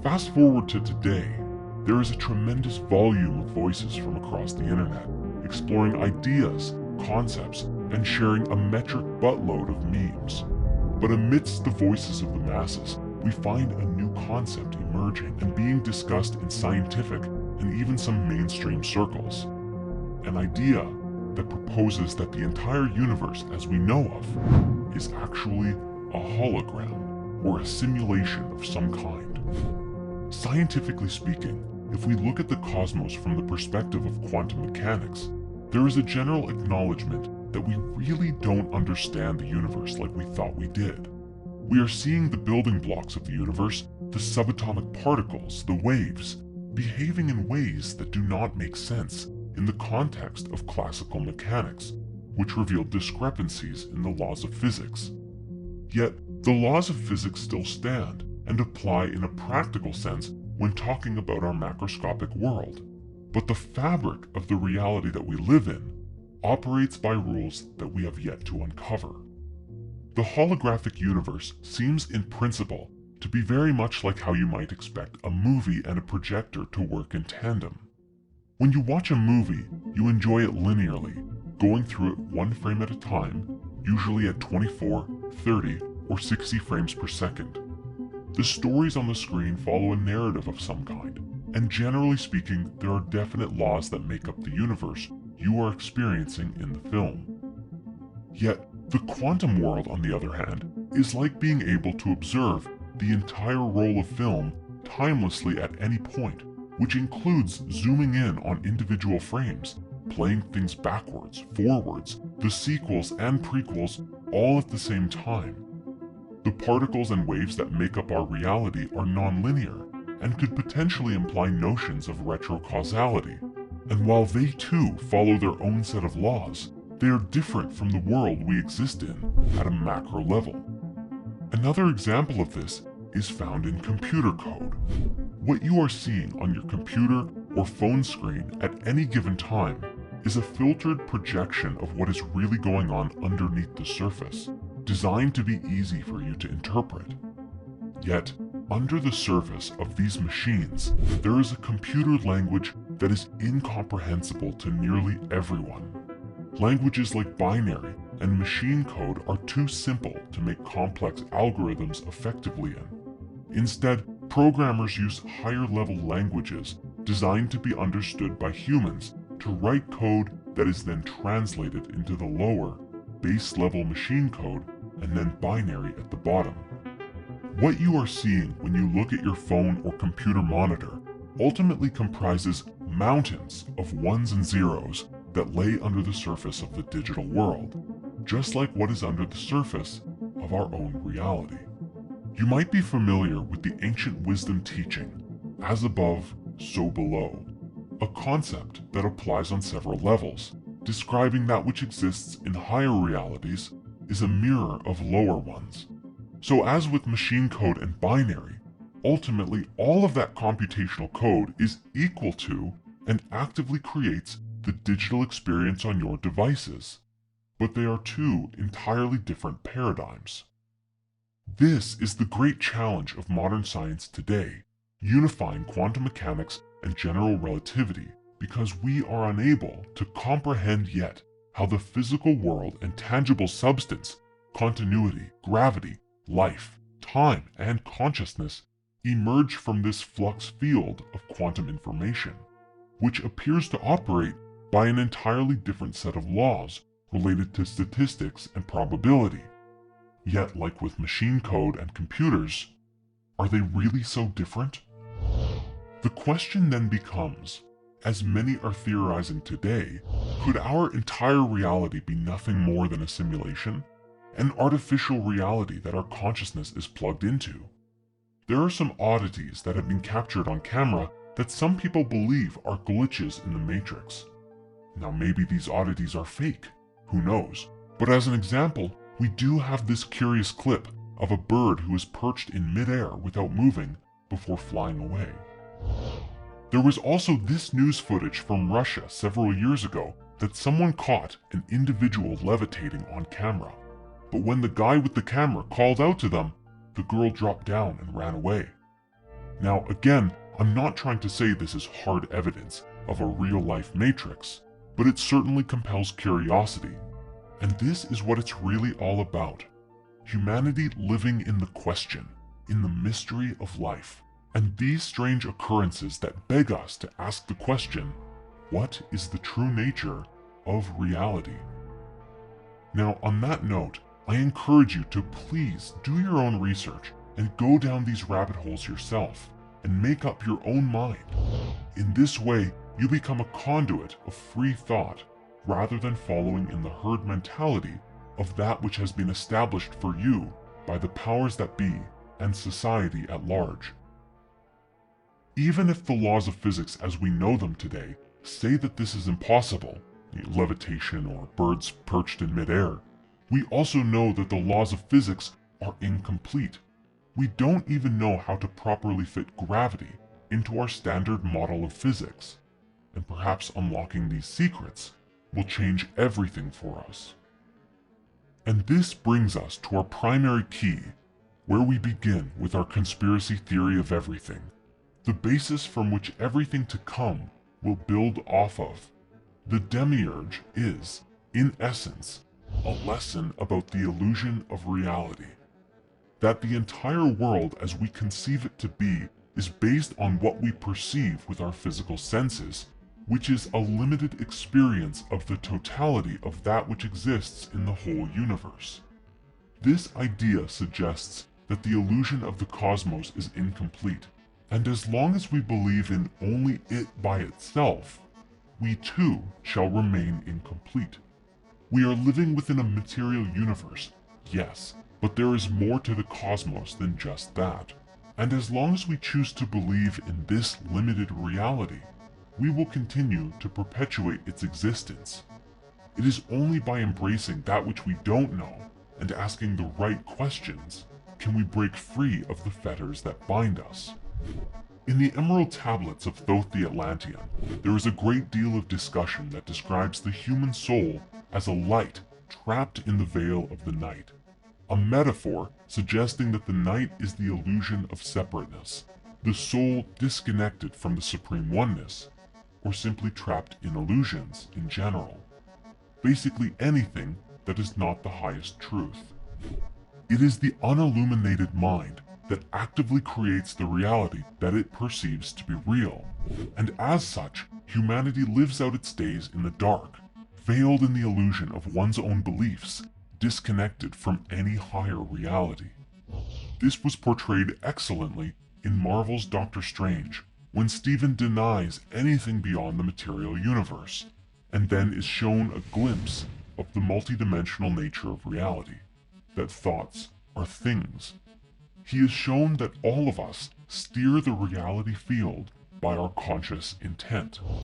Fast forward to today, there is a tremendous volume of voices from across the internet, exploring ideas, concepts, and sharing a metric buttload of memes. But amidst the voices of the masses, we find a new concept emerging and being discussed in scientific and even some mainstream circles. An idea that proposes that the entire universe as we know of is actually a hologram or a simulation of some kind. Scientifically speaking, if we look at the cosmos from the perspective of quantum mechanics, there is a general acknowledgement that we really don't understand the universe like we thought we did. We are seeing the building blocks of the universe, the subatomic particles, the waves, behaving in ways that do not make sense in the context of classical mechanics, which reveal discrepancies in the laws of physics. Yet, the laws of physics still stand and apply in a practical sense when talking about our macroscopic world. But the fabric of the reality that we live in operates by rules that we have yet to uncover. The holographic universe seems in principle to be very much like how you might expect a movie and a projector to work in tandem. When you watch a movie, you enjoy it linearly, going through it one frame at a time, usually at 24, 30, or 60 frames per second. The stories on the screen follow a narrative of some kind, and generally speaking, there are definite laws that make up the universe you are experiencing in the film. Yet, the quantum world, on the other hand, is like being able to observe the entire roll of film timelessly at any point, which includes zooming in on individual frames, playing things backwards, forwards, the sequels and prequels all at the same time. The particles and waves that make up our reality are non-linear and could potentially imply notions of retrocausality. And while they too follow their own set of laws, they are different from the world we exist in at a macro level. Another example of this is found in computer code. What you are seeing on your computer or phone screen at any given time is a filtered projection of what is really going on underneath the surface, designed to be easy for you to interpret. Yet, under the surface of these machines, there is a computer language that is incomprehensible to nearly everyone. Languages like binary and machine code are too simple to make complex algorithms effectively in. Instead, programmers use higher-level languages designed to be understood by humans to write code that is then translated into the lower, base-level machine code and then binary at the bottom. What you are seeing when you look at your phone or computer monitor ultimately comprises mountains of ones and zeros that lay under the surface of the digital world, just like what is under the surface of our own reality. You might be familiar with the ancient wisdom teaching, as above, so below, a concept that applies on several levels, describing that which exists in higher realities is a mirror of lower ones. So as with machine code and binary, ultimately all of that computational code is equal to and actively creates the digital experience on your devices, but they are two entirely different paradigms. This is the great challenge of modern science today, unifying quantum mechanics and general relativity, because we are unable to comprehend yet how the physical world and tangible substance, continuity, gravity, life, time, and consciousness emerge from this flux field of quantum information, which appears to operate by an entirely different set of laws related to statistics and probability. Yet, like with machine code and computers, are they really so different? The question then becomes, as many are theorizing today, could our entire reality be nothing more than a simulation? An artificial reality that our consciousness is plugged into? There are some oddities that have been captured on camera that some people believe are glitches in the Matrix. Now maybe these oddities are fake, who knows? But as an example, we do have this curious clip of a bird who is perched in midair without moving before flying away. There was also this news footage from Russia several years ago that someone caught an individual levitating on camera. But when the guy with the camera called out to them, the girl dropped down and ran away. Now again, I'm not trying to say this is hard evidence of a real-life matrix, but it certainly compels curiosity. And this is what it's really all about. Humanity living in the question, in the mystery of life, and these strange occurrences that beg us to ask the question, what is the true nature of reality? Now, on that note, I encourage you to please do your own research and go down these rabbit holes yourself and make up your own mind. In this way, you become a conduit of free thought rather than following in the herd mentality of that which has been established for you by the powers that be and society at large. Even if the laws of physics as we know them today say that this is impossible, levitation or birds perched in midair, we also know that the laws of physics are incomplete. We don't even know how to properly fit gravity into our standard model of physics, and perhaps unlocking these secrets will change everything for us. And this brings us to our primary key, where we begin with our conspiracy theory of everything, the basis from which everything to come will build off of. The demiurge is, in essence, a lesson about the illusion of reality. That the entire world as we conceive it to be is based on what we perceive with our physical senses, which is a limited experience of the totality of that which exists in the whole universe. This idea suggests that the illusion of the cosmos is incomplete, and as long as we believe in only it by itself, we too shall remain incomplete. We are living within a material universe, yes, but there is more to the cosmos than just that. And as long as we choose to believe in this limited reality, we will continue to perpetuate its existence. It is only by embracing that which we don't know and asking the right questions can we break free of the fetters that bind us. In the Emerald Tablets of Thoth the Atlantean, there is a great deal of discussion that describes the human soul as a light trapped in the veil of the night, a metaphor suggesting that the night is the illusion of separateness, the soul disconnected from the supreme oneness, or simply trapped in illusions in general. Basically anything that is not the highest truth. It is the unilluminated mind that actively creates the reality that it perceives to be real, and as such, humanity lives out its days in the dark, veiled in the illusion of one's own beliefs, disconnected from any higher reality. This was portrayed excellently in Marvel's Doctor Strange, when Stephen denies anything beyond the material universe, and then is shown a glimpse of the multidimensional nature of reality, that thoughts are things. He is shown that all of us steer the reality field by our conscious intent.